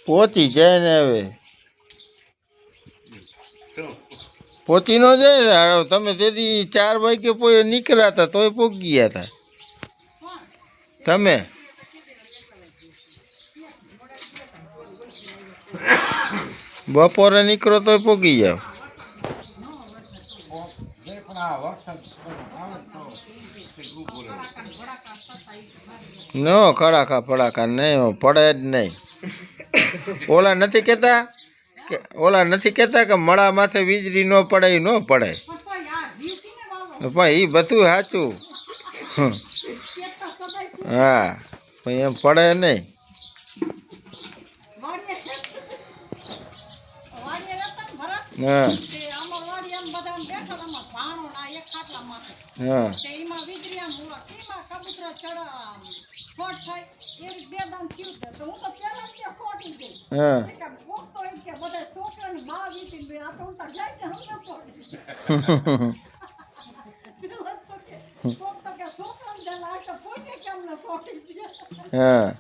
પહોંચી જાય ને હવે પહોંચી ન જાય. તમે તેથી 4 વાગે નીકળ્યા હતા તોય પહોંચી ગયા હતા તમે. બપોરે નીકળો તોય પહોંચી જાવ. નો ખડાકા ફડાકા નહીં પડે જ નહીં. ઓલા નથી કહેતા કે મળા માથે વીજળી ન પડે એ ન પડે. પણ એ બધું સાચું. હા પણ એમ પડે નહીં. હા હા હા